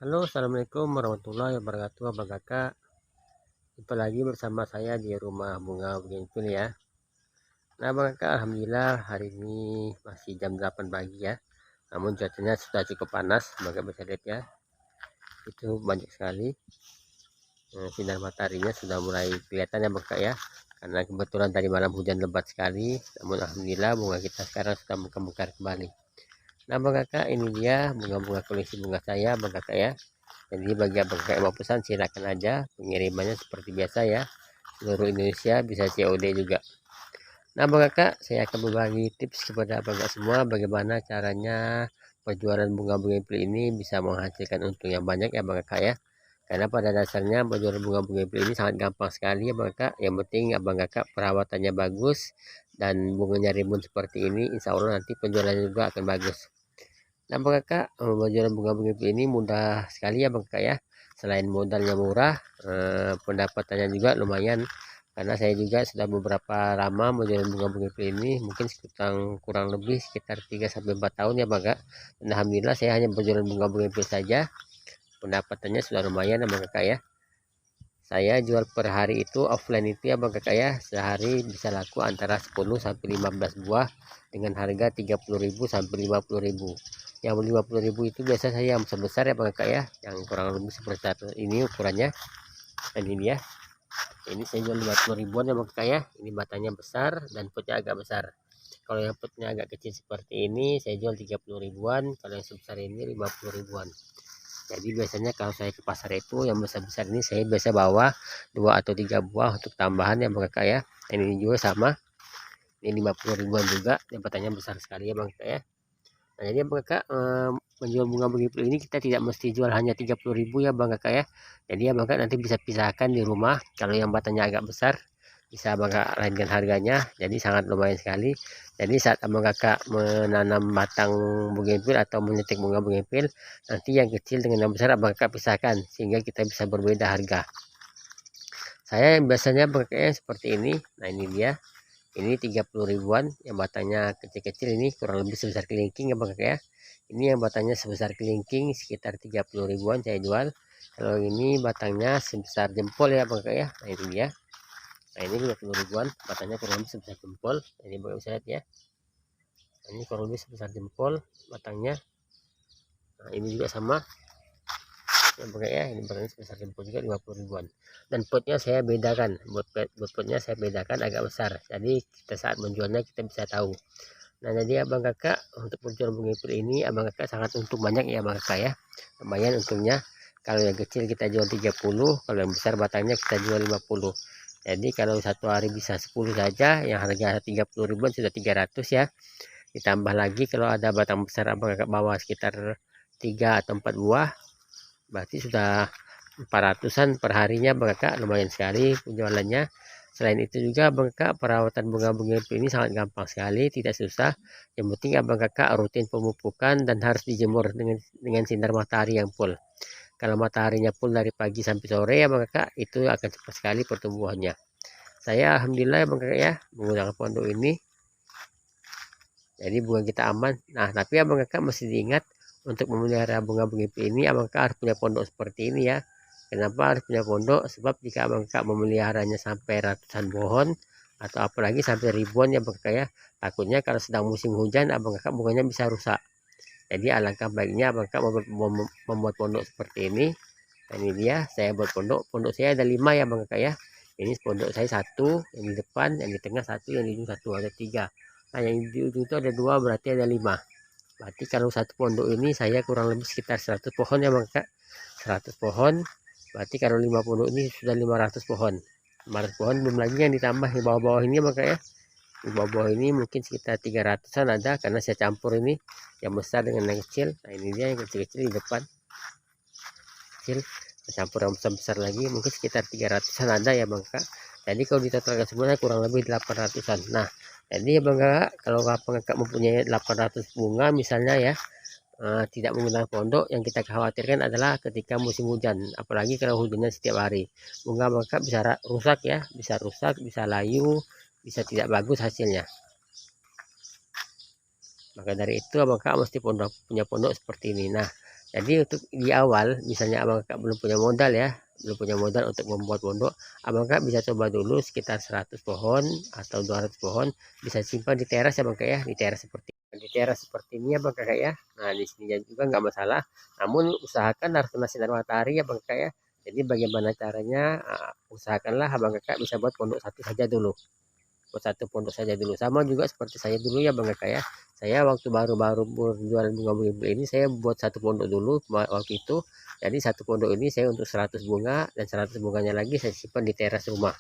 Halo, assalamualaikum warahmatullahi wabarakatuh, Abang Kakak. Jumpa lagi bersama saya di rumah bunga Bougainville ya. Nah, Abang Kakak, alhamdulillah hari ini masih jam 8 pagi ya. Namun cuacanya sudah cukup panas, Abang Kakak bisa lihat ya. Itu banyak sekali sinar mataharinya sudah mulai kelihatan ya, Abang Kakak ya. Karena kebetulan tadi malam hujan lebat sekali. Namun alhamdulillah bunga kita sekarang sudah mekar kembali. Nah, Abang Kakak, ini dia bunga-bunga koleksi bunga saya, Abang Kakak ya. Jadi bagi abang kakak yang mau pesan silakan aja, pengirimannya seperti biasa ya, seluruh Indonesia, bisa COD juga. Nah abang kakak, saya akan berbagi tips kepada abang kakak semua bagaimana caranya penjualan bunga bougainville ini bisa menghasilkan untung yang banyak ya abang kakak ya. Karena pada dasarnya penjualan bunga bougainville ini sangat gampang sekali ya abang kakak. Yang penting abang kakak perawatannya bagus dan bunganya rimbun seperti ini, insya Allah nanti penjualannya juga akan bagus. Nah, Bang Kakak, penjualan bunga bougainville ini mudah sekali ya Bang Kakak ya. Selain modalnya murah, pendapatannya juga lumayan. Karena saya juga sudah beberapa lama menjual bunga bougainville ini, mungkin kurang lebih sekitar 3 sampai 4 tahun ya Bang Kak. Dan alhamdulillah saya hanya berjualan bunga bougainville saja. Pendapatannya sudah lumayan ya Bang Kakak ya. Saya jual per hari itu offline itu ya Bang Kakak ya. Sehari bisa laku antara 10 sampai 15 buah dengan harga 30.000 sampai 50.000. Yang 50.000 itu biasa saya yang sebesar ya Bang Kakak ya, yang kurang lebih seperti ini ukurannya. Dan ini dia. Ini saya jual 50 ribuan ya Bang Kakak ya. Ini batangnya besar dan potnya agak besar. Kalau yang potnya agak kecil seperti ini saya jual 30 ribuan, kalau yang sebesar ini 50 ribuan. Jadi biasanya kalau saya ke pasar itu yang besar-besar ini saya biasa bawa 2 atau 3 buah untuk tambahan ya Bang Kakak ya. Ini juga sama, ini 50 ribuan juga, jabatannya besar sekali ya Bang Kakak ya. Nah jadi Bang Kakak, menjual bunga bougainville ini kita tidak mesti jual hanya 30.000 ya Bang Kakak ya. Jadi ya Bang Kakak nanti bisa pisahkan di rumah, kalau yang batangnya agak besar bisa Abang Kakak lainkan harganya, jadi sangat lumayan sekali. Jadi saat Abang Kakak menanam batang bougainville atau menyetik bunga bougainville, nanti yang kecil dengan yang besar Abang Kakak pisahkan sehingga kita bisa berbeda harga. Saya yang biasanya Abang Kakak seperti ini. Nah ini dia, ini 30 ribuan, yang batangnya kecil-kecil ini kurang lebih sebesar kelingking ya Bang Kakak ya. Ini yang batangnya sebesar kelingking sekitar 30 ribuan saya jual. Kalau ini batangnya sebesar jempol ya Bang Kakak ya. Nah ini dia. Nah ini 20 ribuan, batangnya kurang lebih sebesar jempol. Nah, ini Bang bisa lihat ya. Nah, ini kurang lebih sebesar jempol batangnya. Nah ini juga sama ya Bang ya, ini batangnya sebesar jempol juga 50 ribuan. Dan potnya saya bedakan, buat potnya saya bedakan agak besar. Jadi kita saat menjualnya kita bisa tahu. Nah jadi abang kakak untuk penjual bougainville ini abang kakak sangat untung banyak ya abang kakak ya, lumayan untungnya. Kalau yang kecil kita jual 30, kalau yang besar batangnya kita jual 50. Jadi kalau satu hari bisa 10 saja, yang harga 30 ribuan sudah 300 ya. Ditambah lagi kalau ada batang besar abang kakak bawa sekitar 3 atau 4 buah, berarti sudah 400-an per harinya abang kakak, lumayan sekali penjualannya. Selain itu juga abang kakak perawatan bunga bougainville ini sangat gampang sekali, tidak susah. Yang penting abang kakak rutin pemupukan dan harus dijemur dengan sinar matahari yang full. Kalau mataharinya full dari pagi sampai sore ya abang kakak, itu akan cepat sekali pertumbuhannya. Saya alhamdulillah abang kakak ya menggunakan pondok ini, jadi bunga kita aman. Nah tapi abang kakak mesti diingat, untuk memelihara bunga bougainville ini abang kakak harus punya pondok seperti ini ya. Kenapa harus punya pondok? Sebab jika abang kakak memeliharanya sampai ratusan pohon atau apalagi sampai ribuan ya abang kakak ya, takutnya kalau sedang musim hujan abang kakak bunganya bisa rusak. Jadi alangkah baiknya abang kakak membuat pondok seperti ini. Nah, ini dia saya buat pondok saya ada 5 ya abang kakak ya. Ini pondok saya satu, yang di depan, yang di tengah satu, yang di ujung satu, ada 3. Nah yang di ujung itu ada 2, berarti ada 5. Berarti kalau satu pondok ini saya kurang lebih sekitar 100 pohon ya bang kak. 100 pohon, berarti kalau 5 pondok ini sudah 500 pohon. 500 pohon belum lagi yang ditambah di bawah-bawah ini ya bang kak ya. Di bawah-bawah ini mungkin sekitar 300-an ada, karena saya campur ini yang besar dengan yang kecil. Nah ini dia yang kecil-kecil di depan, kecil campur yang besar-besar lagi, mungkin sekitar 300-an ada ya bang kak. Jadi kalau ditotalkan semuanya kurang lebih 800-an. Nah jadi ya bang kak, kalau abang kakak mempunyai 800 bunga misalnya ya, tidak menggunakan pondok, yang kita khawatirkan adalah ketika musim hujan, apalagi kalau hujannya setiap hari, bunga abang kakak bisa rusak ya, bisa rusak, bisa layu, bisa tidak bagus hasilnya. Maka dari itu abang kakak mesti punya pondok seperti ini. Nah Jadi untuk di awal, misalnya abang kakak belum punya modal ya, belum punya modal untuk membuat pondok, abang kakak bisa coba dulu sekitar 100 pohon atau 200 pohon, bisa simpan di teras ya bang kakak ya, di teras seperti ini ya bang kakak ya. Nah di sini juga nggak masalah, namun usahakan harus kena sinar matahari ya bang kakak ya. Jadi bagaimana caranya, usahakanlah abang kakak bisa buat pondok satu saja dulu, sama juga seperti saya dulu ya bang kakak ya. Saya waktu baru-baru berjualan bunga beli ini, saya buat satu pondok dulu waktu itu. Jadi satu pondok ini saya untuk 100 bunga, dan 100 bunganya lagi saya simpan di teras rumah.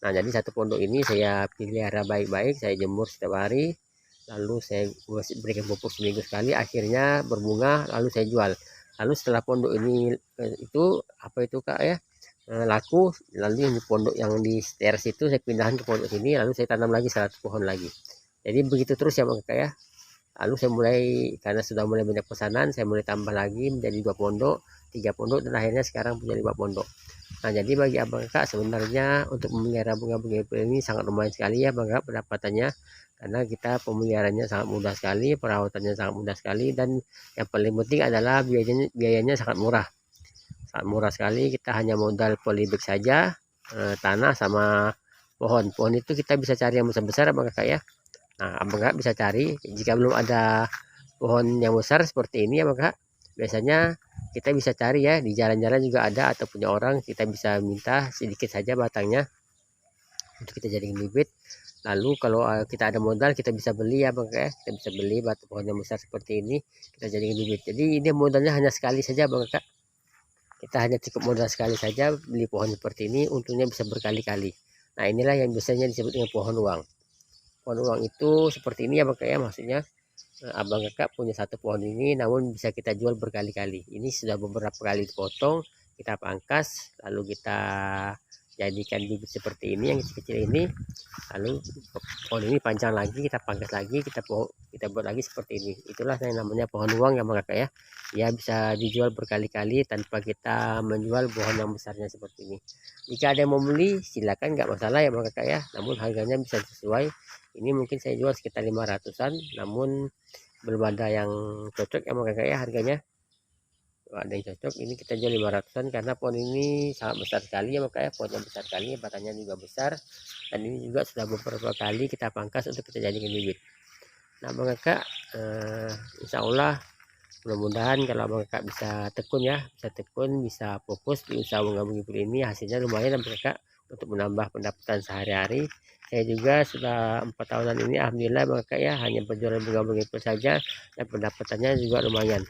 Nah jadi satu pondok ini saya pelihara baik-baik, saya jemur setiap hari, lalu saya berikan pupuk seminggu sekali, akhirnya berbunga, lalu saya jual. Lalu setelah pondok ini itu apa itu kak ya, laku, lalu yang di pondok yang di teras itu saya pindahin ke pondok sini, lalu saya tanam lagi 100 pohon lagi. Jadi begitu terus ya bang kakak ya. Lalu saya mulai, karena sudah mulai banyak pesanan, saya mulai tambah lagi menjadi 2 pondok, 3 pondok, dan akhirnya sekarang punya 5 pondok. Nah jadi bagi abang kakak sebenarnya untuk memelihara bunga-bunga ini sangat lumayan sekali ya bang kakak pendapatannya, karena kita pemeliharanya sangat mudah sekali, perawatannya sangat mudah sekali, dan yang paling penting adalah biayanya sangat murah sekali. Kita hanya modal polybag saja, tanah sama pohon itu kita bisa cari yang besar-besar abang kakak ya. Nah abang kakak bisa cari, jika belum ada pohon yang besar seperti ini abang kakak, biasanya kita bisa cari ya di jalan-jalan juga ada, atau punya orang kita bisa minta sedikit saja batangnya untuk kita jadikan bibit. Lalu kalau kita ada modal kita bisa beli ya bang kakak ya, kita bisa beli batu pohon yang besar seperti ini, kita jadikan bibit. Jadi ini modalnya hanya sekali saja bang kakak, kita hanya cukup modal sekali saja beli pohon seperti ini, untungnya bisa berkali-kali. Nah inilah yang biasanya disebut dengan pohon uang. Pohon uang itu seperti ini ya bang kakak ya, maksudnya abang kakak punya satu pohon ini namun bisa kita jual berkali-kali. Ini sudah beberapa kali dipotong, kita pangkas, lalu kita jadikan bibit seperti ini yang kecil-kecil ini. Lalu pohon ini panjang lagi, kita pangkas lagi, kita buat lagi seperti ini. Itulah yang namanya pohon uang ya bang kakak ya. Dia bisa dijual berkali-kali tanpa kita menjual pohon yang besarnya seperti ini. Jika ada yang mau beli silakan, nggak masalah ya bang kakak ya, namun harganya bisa sesuai. Ini mungkin saya jual sekitar 500-an, namun belum ada yang cocok ya bang kakak ya harganya. Kalau ada yang cocok ini kita jual 500-an, karena pohon ini sangat besar sekali ya bang kakak ya, pohonnya besar sekali, batangnya juga besar, dan ini juga sudah beberapa kali kita pangkas untuk kita jadikan bibit. Nah bang kakak, insya Allah mudah-mudahan kalau abang kakak bisa tekun ya, bisa fokus di usaha bunga-bunga ini, hasilnya lumayan abang kakak untuk menambah pendapatan sehari-hari. Saya juga sudah 4 tahunan ini alhamdulillah abang kakak ya, hanya berjualan bunga-bunga saja, dan pendapatannya juga lumayan.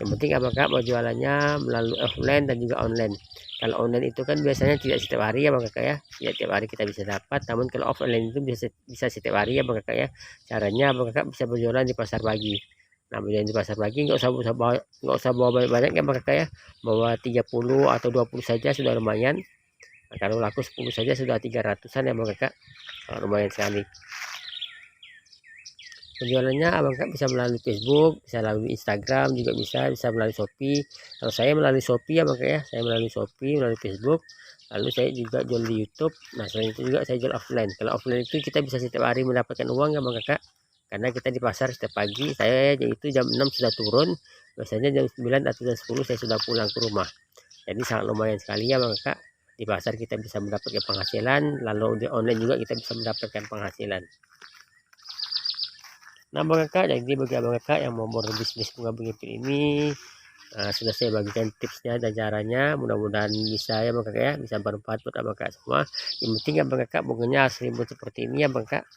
Yang penting abang kakak mau jualannya melalui offline dan juga online. Kalau online itu kan biasanya tidak setiap hari ya bang kakak ya, tidak setiap hari kita bisa dapat, namun kalau offline itu bisa setiap hari ya bang kakak ya. Caranya abang kakak bisa berjualan di pasar pagi. Nah berjualan di pasar pagi nggak usah bawa banyak-banyak ya bang kakak ya, bawa 30 atau 20 saja sudah lumayan. Nah, kalau laku 10 saja sudah 300-an ya bang kakak, lumayan sekali. Penjualannya abang kakak bisa melalui Facebook, bisa melalui Instagram, juga bisa melalui Shopee. Kalau saya melalui Shopee ya bang kakak ya, saya melalui Shopee, melalui Facebook, lalu saya juga jual di YouTube. Nah selain itu juga saya jual offline. Kalau offline itu kita bisa setiap hari mendapatkan uang ya bang kakak, karena kita di pasar setiap pagi. Saya yaitu jam 6 sudah turun, biasanya jam 9 atau jam 10 saya sudah pulang ke rumah. Jadi sangat lumayan sekali ya bang kakak, di pasar kita bisa mendapatkan penghasilan, lalu di online juga kita bisa mendapatkan penghasilan. Nah bang kakak, jadi bagi abang kakak yang mau berbisnis bunga bungkit ini, sudah saya bagikan tipsnya dan caranya, mudah-mudahan bisa ya bang kakak ya, bisa bermanfaat buat abang kakak semua. Yang penting abang kakak bunganya harus rimbun seperti ini ya bang kakak,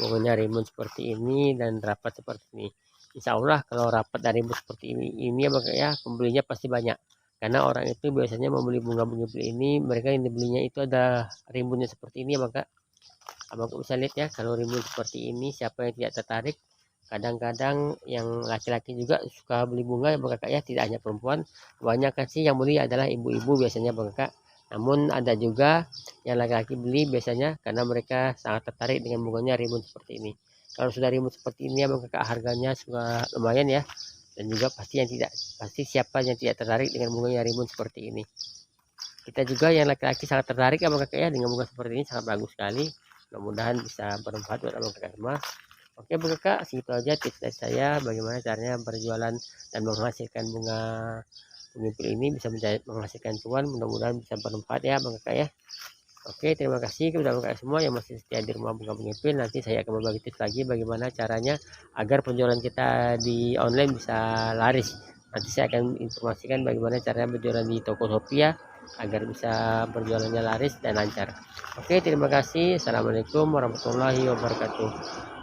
bunganya rimbun seperti ini dan rapat seperti ini. Insya Allah kalau rapat dan rimbun seperti ini ya bang kakak ya, pembelinya pasti banyak. Karena orang itu biasanya membeli bunga bungkit ini, mereka yang dibelinya itu ada rimbunnya seperti ini ya bang kakak. Abang bisa lihat ya, kalau rimbun seperti ini siapa yang tidak tertarik. Kadang-kadang yang laki-laki juga suka beli bunga ya bang kakak ya, tidak hanya perempuan. Kebanyakan sih yang beli adalah ibu-ibu biasanya bang kakak, namun ada juga yang laki-laki beli biasanya karena mereka sangat tertarik dengan bunganya rimbun seperti ini. Kalau sudah rimbun seperti ini ya bang kakak, harganya sudah lumayan ya, dan juga pasti siapa yang tidak tertarik dengan bunganya rimbun seperti ini. Kita juga yang laki-laki sangat tertarik ya bang kakak ya dengan bunga seperti ini, sangat bagus sekali. Mudah-mudahan bisa bermanfaat buat abang kakak semua. Oke Bu Kakak, segitu aja tips dari saya bagaimana caranya berjualan dan menghasilkan bunga pengintil ini bisa menghasilkan cuan, mudah-mudahan bisa bermanfaat ya Bang Kakak ya. Oke, terima kasih kepada Bang Kakak semua yang masih setia di rumah bunga pengintil. Nanti saya akan berbagi tips lagi bagaimana caranya agar penjualan kita di online bisa laris. Nanti saya akan informasikan bagaimana caranya berjualan di Tokopedia agar bisa berjualannya laris dan lancar. Oke, terima kasih. Assalamualaikum warahmatullahi wabarakatuh.